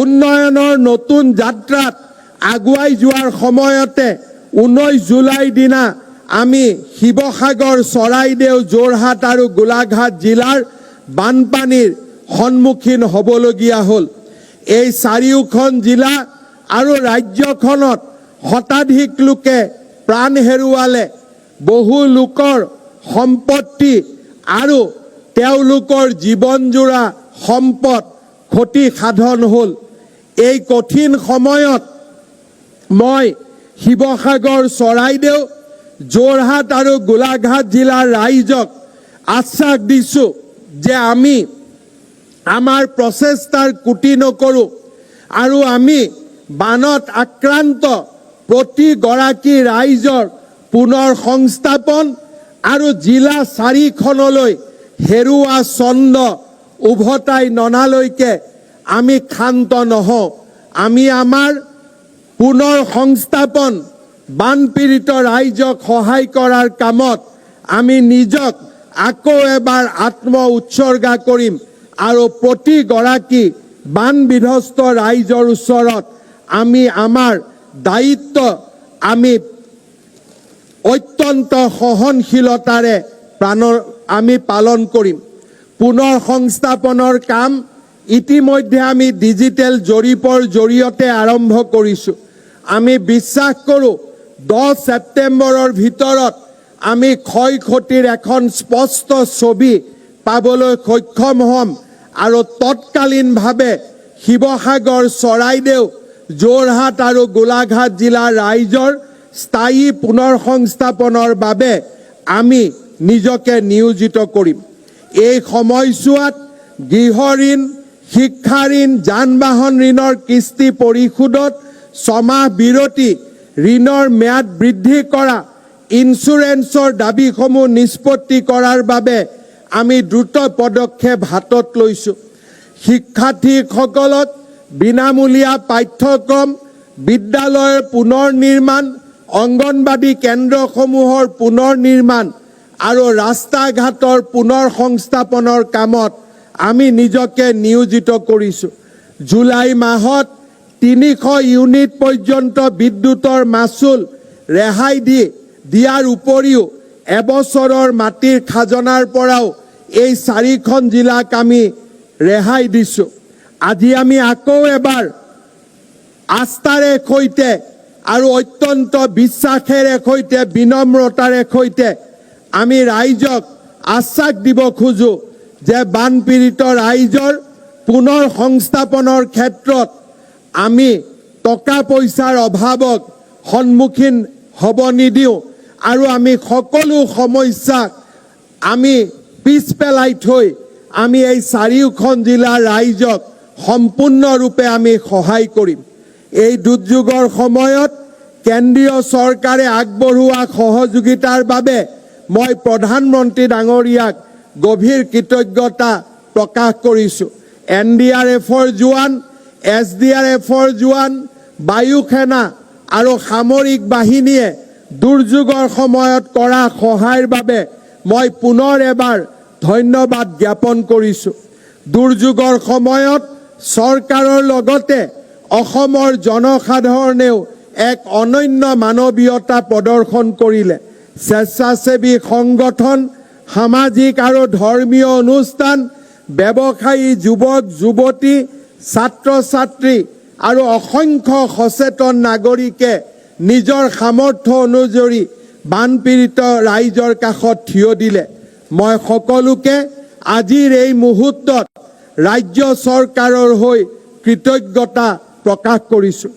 উন্নয়নৰ নতুন যাত্ৰাত আগুৱাই যোৱাৰ সময়তে 19 জুলাই দিনা আমি শিৱসাগৰ, চৰাইদেউ, যোৰহাট আৰু গোলাঘাট জিলাৰ বানপানীৰ সন্মুখীন হ'বলগীয়া হ'ল। এই চাৰিওখন জিলা আৰু ৰাজ্যখনত শতাধিক লোকে প্ৰাণ হেৰুৱালে, বহু লোকৰ সম্পত্তি আৰু তেওঁলোকৰ জীৱনজোৰা সম্পদ ক্ষতি সাধন হ'ল। এই কঠিন সময়ত মই শিৱসাগৰ, চৰাইদেউ, যোৰহাট আৰু গোলাঘাট জিলাৰ ৰাইজক আশ্বাস দিছোঁ যে আমি আমাৰ প্ৰচেষ্টাৰ কুটি নকৰোঁ আৰু আমি বানত আক্ৰান্ত প্ৰতিগৰাকী ৰাইজৰ পুনৰ সংস্থাপন আৰু জিলা 4খনলৈ হেৰুৱা ছন্দ উভতাই ননালৈকে আমি ক্ষান্ত নহওঁ। আমি আমাৰ পুনৰ সংস্থাপন, বানপীড়িত ৰাইজক সহায় কৰাৰ কামত আমি নিজক আকৌ এবাৰ আত্ম উৎসৰ্গা কৰিম আৰু প্ৰতিগৰাকী বান বিধ্বস্ত ৰাইজৰ ওচৰত আমি আমাৰ দায়িত্ব আমি অত্যন্ত সহনশীলতাৰে আমি পালন কৰিম। পুনৰ সংস্থাপনৰ কাম ইতিমধ্যে আমি ডিজিটেল জৰীপৰ জৰিয়তে আৰম্ভ কৰিছোঁ। আমি বিশ্বাস কৰোঁ 10 ছেপ্টেম্বৰৰ ভিতৰত আমি ক্ষয় ক্ষতিৰ এখন স্পষ্ট ছবি পাবলৈ সক্ষম হ'ম আৰু তৎকালীনভাৱে শিৱসাগৰ, চৰাইদেউ, যোৰহাট আৰু গোলাঘাট জিলাৰ ৰাইজৰ স্থায়ী পুনৰ সংস্থাপনৰ বাবে আমি নিজকে নিয়োজিত কৰিম। এই সময়ছোৱাত গৃহ ঋণ, শিক্ষা ঋণ, যান বাহন ঋণৰ কিস্তি পৰিশোধত 6 মাহ বিৰতি, ঋণৰ ম্যাদ বৃদ্ধি কৰা, ইন্সুৰেন্সৰ দাবীসমূহ নিষ্পত্তি কৰাৰ বাবে আমি দ্ৰুত পদক্ষেপ হাতত লৈছোঁ। শিক্ষাৰ্থীসকলক বিনামূলীয়া পাঠ্যক্ৰম, বিদ্যালয়ৰ পুনৰ নিৰ্মাণ, অংগনবাড়ী কেন্দ্ৰসমূহৰ পুনৰ নিৰ্মাণ আৰু ৰাস্তা ঘাটৰ পুনৰ সংস্থাপনৰ কামত আমি নিজকে নিয়োজিত কৰিছোঁ। জুলাই মাহত 300 ইউনিট পৰ্যন্ত বিদ্যুতৰ মাচুল ৰেহাই দিয়াৰ উপৰিও এবছৰৰ মাটিৰ খাজনাৰ পৰাও এই 4খন জিলাক আমি ৰেহাই দিছোঁ। আজি আমি আকৌ এবাৰ আস্থাৰে সৈতে আৰু অত্যন্ত বিশ্বাসেৰে সৈতে, বিনম্ৰতাৰে সৈতে আমি ৰাইজক আশ্বাস দিব খোজোঁ যে বানপীড়িত ৰাইজৰ পুনৰ সংস্থাপনৰ ক্ষেত্ৰত আমি টকা পইচাৰ অভাৱক সন্মুখীন হ'ব নিদিওঁ আৰু আমি সকলো সমস্যাক আমি পিছ পেলাই থৈ আমি এই 4খন জিলাৰ ৰাইজক সম্পূৰ্ণৰূপে আমি সহায় কৰিম। এই দুৰ্যোগৰ সময়ত কেন্দ্ৰীয় চৰকাৰে আগবঢ়োৱা সহযোগিতাৰ বাবে মই প্ৰধানমন্ত্ৰী ডাঙৰীয়াক গভীৰ কৃতজ্ঞতা প্ৰকাশ কৰিছোঁ। NDRFৰ জোৱান, SDRFৰ জোৱান, বায়ু সেনা আৰু সামৰিক বাহিনীয়ে দুৰ্যোগৰ সময়ত কৰা সহায়ৰ বাবে মই পুনৰ এবাৰ ধন্যবাদ জ্ঞাপন কৰিছোঁ। দুৰ্যোগৰ সময়ত চৰকাৰৰ লগতে অসমৰ জনসাধাৰণেও এক অনন্য মানৱীয়তা প্ৰদৰ্শন কৰিলে। স্বেচ্ছাসেৱী সংগঠন, সামাজিক আৰু ধৰ্মীয় অনুষ্ঠান, ব্যৱসায়ী, যুৱক যুৱতী, ছাত্ৰ ছাত্ৰী আৰু অসংখ্য সচেতন নাগৰিকে নিজৰ সামৰ্থ্য অনুযায়ী বানপীড়িত ৰাইজৰ কাষত থিয় দিলে। মই সকলোকে আজিৰ এই মুহূৰ্তত ৰাজ্য চৰকাৰৰ হৈ কৃতজ্ঞতা প্ৰকাশ কৰিছোঁ।